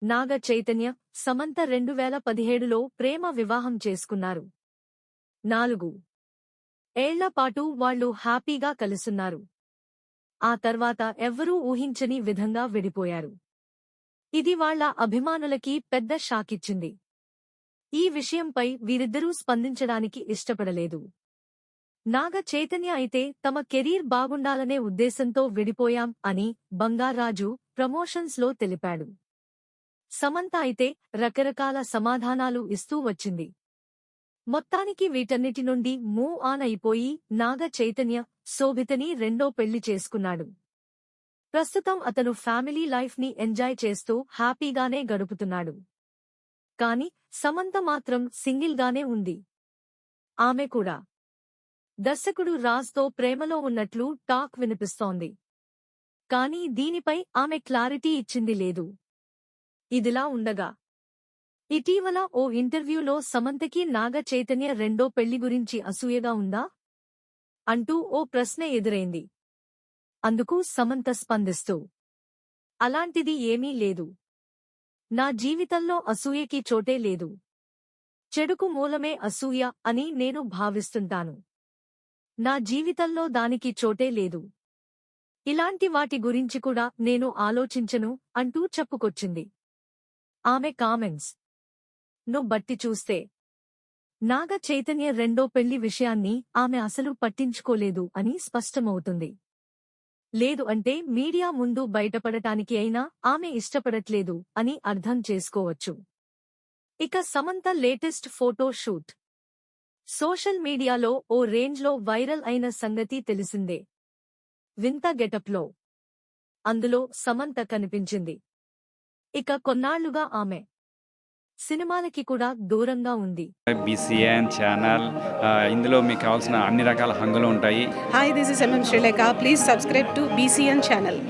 నాగ చైతన్య, సమంత 2017లో ప్రేమ వివాహం చేసుకున్నారు. 4 ఏళ్ల పాటు వాళ్లు హ్యాపీగా కలుసున్నారు. ఆ తర్వాత ఎవ్వరూ ఊహించని విధంగా విడిపోయారు. ఇది వాళ్ల అభిమానులకి పెద్ద షాకిచ్చింది. ఈ విషయంపై వీరిద్దరూ స్పందించడానికి ఇష్టపడలేదు. నాగ చైతన్య అయితే తమ కెరీర్ బాగుండాలనే ఉద్దేశంతో విడిపోయాం అని బంగారాజు ప్రమోషన్స్లో తెలిపాడు. సమంత అయితే రకరకాల సమాధానాలు ఇస్తూ వచ్చింది. మొత్తానికి వీటన్నిటి నుండి మూవ్ ఆన్ అయిపోయి నాగ చైతన్య శోభితని రెండో పెళ్లి చేసుకున్నాడు. ప్రస్తుతం అతను ఫ్యామిలీ లైఫ్ ని ఎంజాయ్ చేస్తూ హ్యాపీగానే గడుపుతున్నాడు. కాని సమంత మాత్రం సింగిల్ గానే ఉంది. ఆమె కూడా దర్శకుడు రాజ్తో ప్రేమలో ఉన్నట్లు టాక్ వినిపిస్తోంది. కానీ దీనిపై ఆమె క్లారిటీ ఇచ్చింది లేదు. ఇదిలా ఉండగా ఇటీవల ఓ ఇంటర్వ్యూలో సమంతకి నాగ చైతన్య రెండో పెళ్లి గురించి అసూయగా ఉందా అంటూ ఓ ప్రశ్న ఎదురైంది. అందుకు సమంత స్పందిస్తూ, అలాంటిది ఏమీ లేదు. నా జీవితంలో అసూయకి చోటే లేదు. చెడుకు మూలమే అసూయ అని నేను భావిస్తుంటాను. నా జీవితంలో దానికి చోటే లేదు. ఇలాంటి వాటి గురించి కూడా నేను ఆలోచించను అంటూ చెప్పుకొచ్చింది. ఆమె కామెంట్స్ ను బట్టి చూస్తే నాగ చైతన్య రెండో పెళ్లి విషయాన్ని ఆమె అసలు పట్టించుకోలేదు అని స్పష్టమవుతుంది. లేదు అంటే మీడియా ముందు బయటపడటానికి అయినా ఆమె ఇష్టపడట్లేదు అని అర్థం చేసుకోవచ్చు. ఇక Samantha latest photo shoot social మీడియాలో ఓ రేంజ్లో వైరల్ అయిన సంగతి తెలిసిందే. వింత గెటప్లో అందులో సమంత కనిపించింది. ఇక కొన్నాళ్లుగా ఆమె సినిమాలకి కూడా దూరంగా ఉంది. BCN ఛానల్ ఇందులో మీకు కావాల్సిన అన్ని రకాల హంగులు ఉంటాయి. Hi, this is MM Sri Lanka. Please subscribe to BCN channel.